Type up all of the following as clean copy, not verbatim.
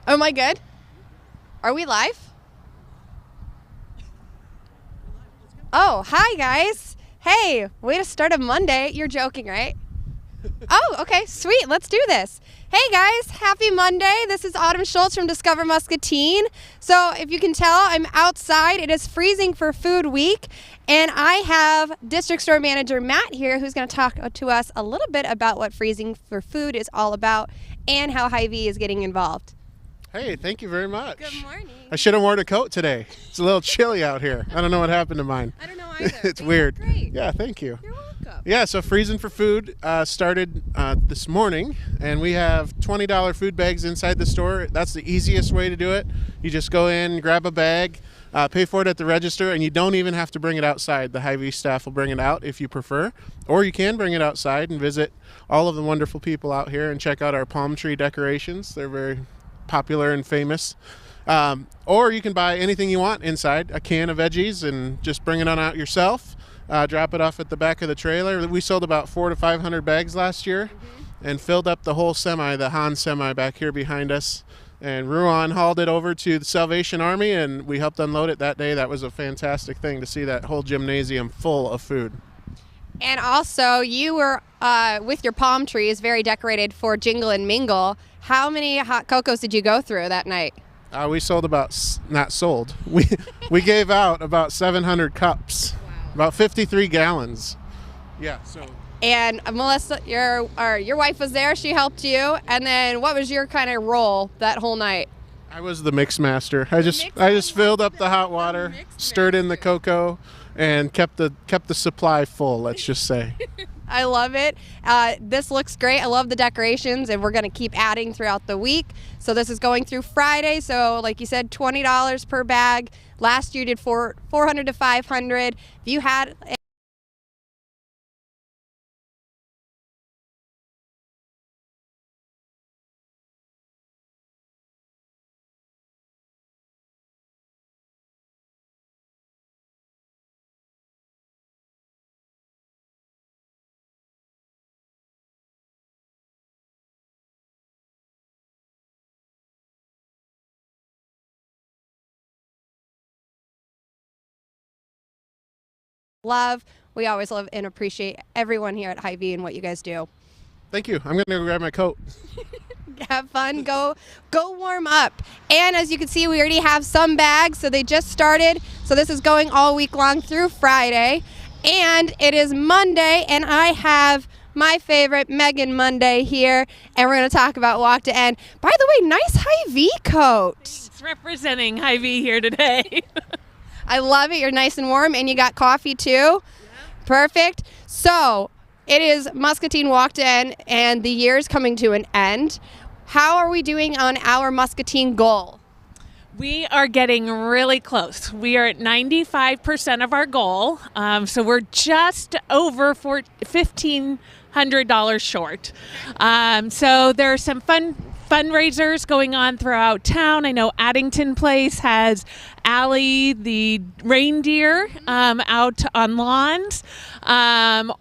Am I good? Are we live? Oh, hi guys. Hey, way to start a Monday. You're joking, right? Oh, okay, sweet. Let's do this. Hey guys, happy Monday. This is Autumn Schultz from Discover Muscatine. So if you can tell, I'm outside. It is freezing for Food Week, and I have District Store Manager Matt here who's going to talk to us a little bit about what freezing for food is all about and how Hy-Vee is getting involved. Hey, thank you very much. Good morning. I should have worn a coat today. It's a little chilly out here. I don't know what happened to mine. I don't know either. It's but weird. Great. Yeah, thank you. You're welcome. Yeah, so Freezing for Food started this morning, and we have $20 food bags inside the store. That's the easiest way to do it. You just go in, grab a bag, pay for it at the register, and you don't even have to bring it outside. The Hy-Vee staff will bring it out if you prefer, or you can bring it outside and visit all of the wonderful people out here and check out our palm tree decorations. They're very popular and famous. Or you can buy anything you want inside, a can of veggies, and just bring it on out yourself. Drop it off at the back of the trailer. We sold about 400 to 500 bags last year and filled up the whole semi, the Han semi back here behind us. And Ruan hauled it over to the Salvation Army, and we helped unload it that day. That was a fantastic thing to see that whole gymnasium full of food. And also, you were with your palm trees, very decorated for Jingle and Mingle. How many hot cocos did you go through that night? We sold not sold. We gave out about 700 cups, about 53 gallons. Yeah. So. And Melissa, your wife was there. She helped you. And then, what was your kind of role that whole night? I was the mix master. I just filled up the hot water, stirred in the cocoa, and kept the supply full. Let's just say. I love it. This looks great. I love the decorations, and we're going to keep adding throughout the week. So this is going through Friday. So like you said, $20 per bag. Last year you did 400 to 500. If you had love, we always love and appreciate everyone here at Hy-Vee and what you guys do. Thank you. I'm going to go grab my coat. Have fun, go warm up. And as you can see, we already have some bags, so they just started. So this is going all week long through Friday. And it is Monday, and I have my favorite, Megan Monday, here, and we're going to talk about Walk to End. By the way, nice Hy-Vee coat. It's representing Hy-Vee here today. I love it. You're nice and warm, and you got coffee too. Yeah. Perfect. So it is Muscatine Walk to End, and the year is coming to an end. How are we doing on our Muscatine goal? We are getting really close. We are at 95% of our goal, so we're just over $1,500 short. So there are some fundraisers going on throughout town. I know Addington Place has Allie the reindeer out on lawns,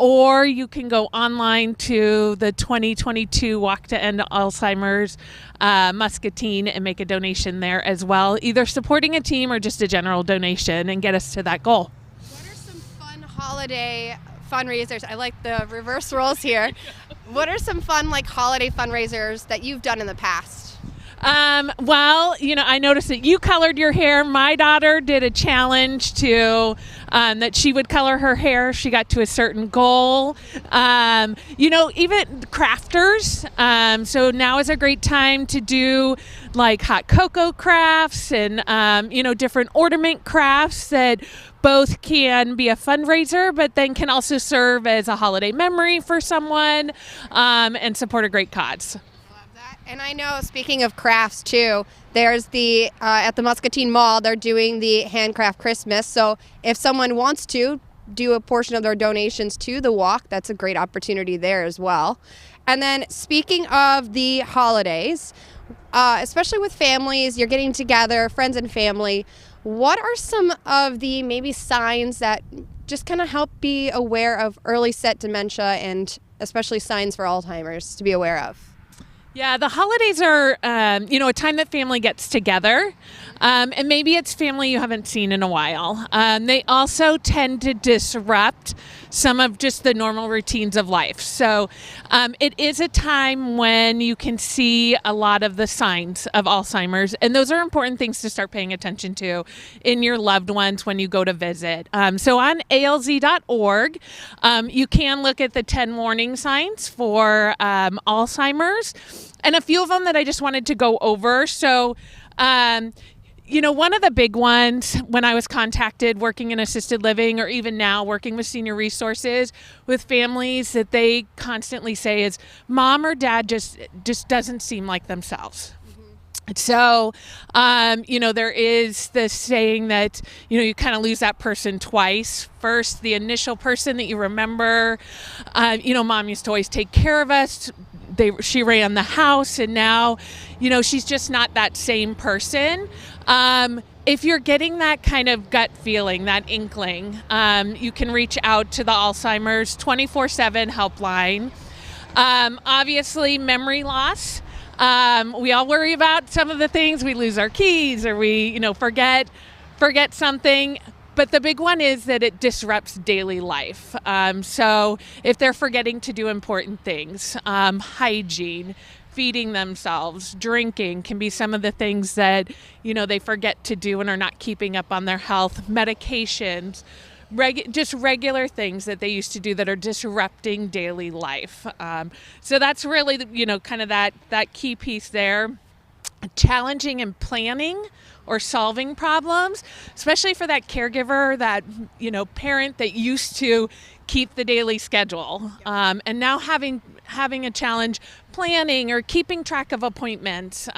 or you can go online to the 2022 Walk to End Alzheimer's Muscatine and make a donation there as well, either supporting a team or just a general donation and get us to that goal. What are some fun holiday fundraisers? I like the reverse roles here. What are some fun holiday fundraisers that you've done in the past? Well, I noticed that you colored your hair. My daughter did a challenge to that she would color her hair if she got to a certain goal. Even crafters. So now is a great time to do hot cocoa crafts and, different ornament crafts that both can be a fundraiser, but then can also serve as a holiday memory for someone and support a great cause. And I know, speaking of crafts too, there's at the Muscatine Mall, they're doing the Handcraft Christmas. So if someone wants to do a portion of their donations to the walk, that's a great opportunity there as well. And then speaking of the holidays, especially with families, you're getting together, friends and family, what are some of the maybe signs that just kind of help be aware of early set dementia and especially signs for Alzheimer's to be aware of? Yeah, the holidays are, a time that family gets together. And maybe it's family you haven't seen in a while. They also tend to disrupt some of just the normal routines of life. So it is a time when you can see a lot of the signs of Alzheimer's. And those are important things to start paying attention to in your loved ones when you go to visit. So on alz.org, you can look at the 10 warning signs for Alzheimer's. And a few of them that I just wanted to go over. So, one of the big ones when I was contacted working in assisted living, or even now working with senior resources with families, that they constantly say is mom or dad just doesn't seem like themselves. So, there is this saying that, you kind of lose that person twice. First, the initial person that you remember, mom used to always take care of us. She ran the house, and now, she's just not that same person. If you're getting that kind of gut feeling, that inkling, you can reach out to the Alzheimer's 24/7 helpline. Obviously, memory loss. We all worry about some of the things. We lose our keys, or we, forget something. But the big one is that it disrupts daily life. So if they're forgetting to do important things, hygiene, feeding themselves, drinking can be some of the things that, they forget to do and are not keeping up on their health. Medications, just regular things that they used to do that are disrupting daily life. So that's really, kind of that key piece there. Challenging in planning or solving problems, especially for that caregiver, that, parent that used to keep the daily schedule. And now having a challenge planning or keeping track of appointments,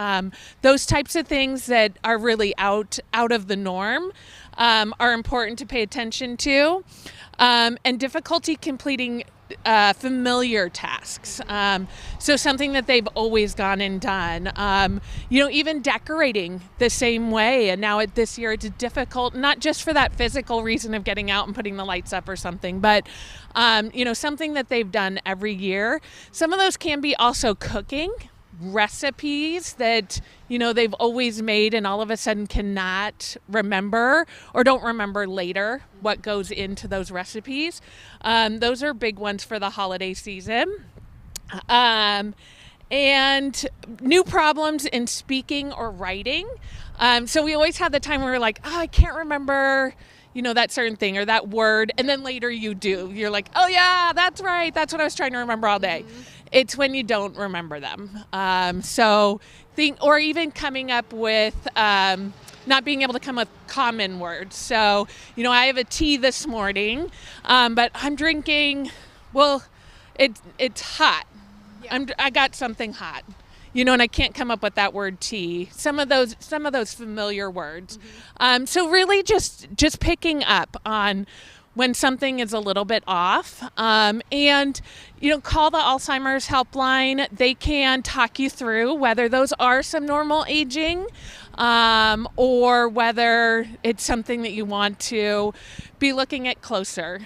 those types of things that are really out of the norm, are important to pay attention to. And difficulty completing familiar tasks. So something that they've always gone and done. Even decorating the same way. And now this year it's difficult, not just for that physical reason of getting out and putting the lights up or something, but, something that they've done every year. Some of those can be also cooking. Recipes that, they've always made and all of a sudden cannot remember or don't remember later what goes into those recipes. Those are big ones for the holiday season. And new problems in speaking or writing. So we always have the time where we're like, I can't remember, that certain thing or that word. And then later you do. You're like, oh yeah, that's right. That's what I was trying to remember all day. Mm-hmm. It's when you don't remember them. Or even coming up with, not being able to come up with common words. So, I have a tea this morning, but I'm drinking, it's hot. Yeah. I got something hot, and I can't come up with that word tea. Some of those familiar words. Mm-hmm. So really just picking up on when something is a little bit off, and call the Alzheimer's helpline. They can talk you through whether those are some normal aging, or whether it's something that you want to be looking at closer.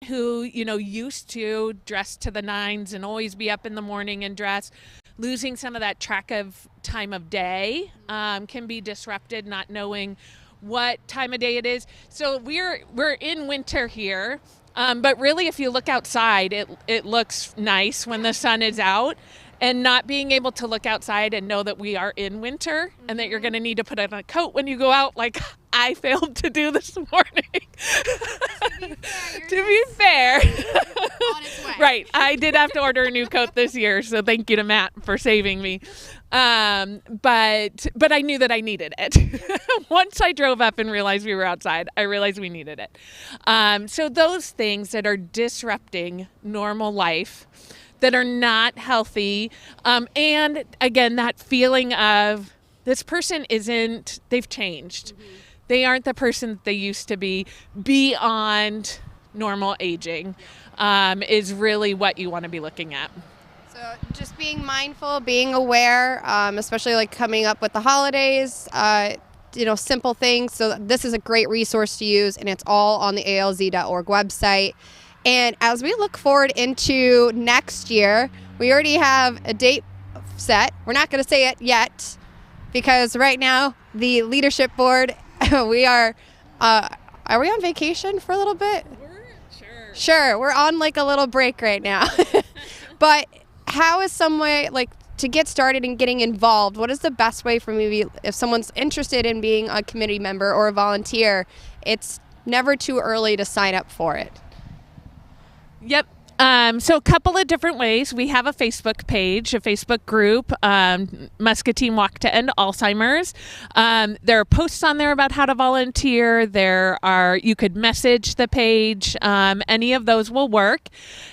Who, used to dress to the nines and always be up in the morning and dress, losing some of that track of time of day, can be disrupted, not knowing what time of day it is. So we're in winter here, but really if you look outside, it looks nice when the sun is out. And not being able to look outside and know that we are in winter and that you're going to need to put on a coat when you go out, like I failed to do this morning. To be fair. On its way. Right. I did have to order a new coat this year, so thank you to Matt for saving me. But I knew that I needed it. Once I drove up and realized we were outside, I realized we needed it. So those things that are disrupting normal life, that are not healthy, and again, that feeling of this person they've changed. Mm-hmm. They aren't the person that they used to be beyond normal aging, is really what you want to be looking at. So just being mindful, being aware, especially like coming up with the holidays, simple things. So this is a great resource to use, and it's all on the alz.org website. And as we look forward into next year, we already have a date set. We're not going to say it yet because right now the leadership board, we are we on vacation for a little bit? Sure, we're on like a little break right now. But how is some way, like, to get started and getting involved, what is the best way for maybe if someone's interested in being a committee member or a volunteer, it's never too early to sign up for it? Yep. So a couple of different ways. We have a Facebook page, a Facebook group, Muscatine Walk to End Alzheimer's. There are posts on there about how to volunteer. You could message the page. Any of those will work.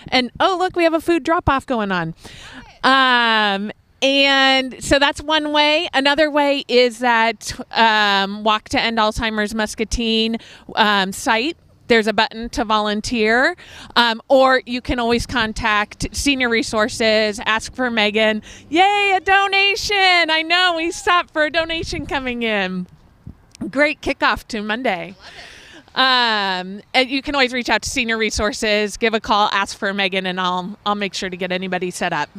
And, oh, look, we have a food drop-off going on. And so that's one way. Another way is that Walk to End Alzheimer's Muscatine site. There's a button to volunteer, or you can always contact Senior Resources, ask for Megan. Yay, a donation! I know, we stopped for a donation coming in. Great kickoff to Monday. And you can always reach out to Senior Resources, give a call, ask for Megan, and I'll make sure to get anybody set up.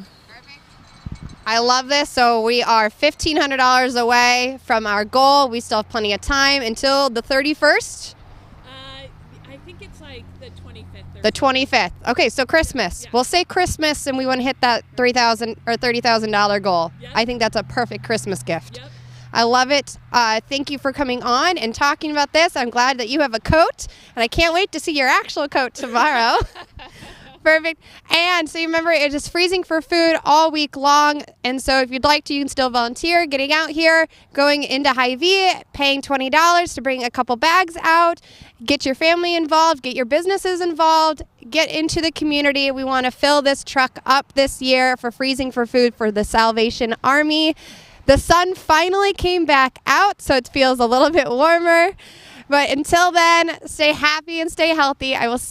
I love this. So we are $1,500 away from our goal. We still have plenty of time until the 31st. I think it's like the 25th. The 25th. Okay, so Christmas. Yeah. We'll say Christmas, and we want to hit that $3,000 or $30,000 goal. Yep. I think that's a perfect Christmas gift. Yep. I love it. Thank you for coming on and talking about this. I'm glad that you have a coat, and I can't wait to see your actual coat tomorrow. Perfect. And so you remember, it is freezing for food all week long. And so if you'd like to, you can still volunteer, getting out here, going into Hy-Vee, paying $20 to bring a couple bags out, get your family involved, get your businesses involved, get into the community. We want to fill this truck up this year for freezing for food for the Salvation Army. The sun finally came back out, so it feels a little bit warmer. But until then, stay happy and stay healthy. I will see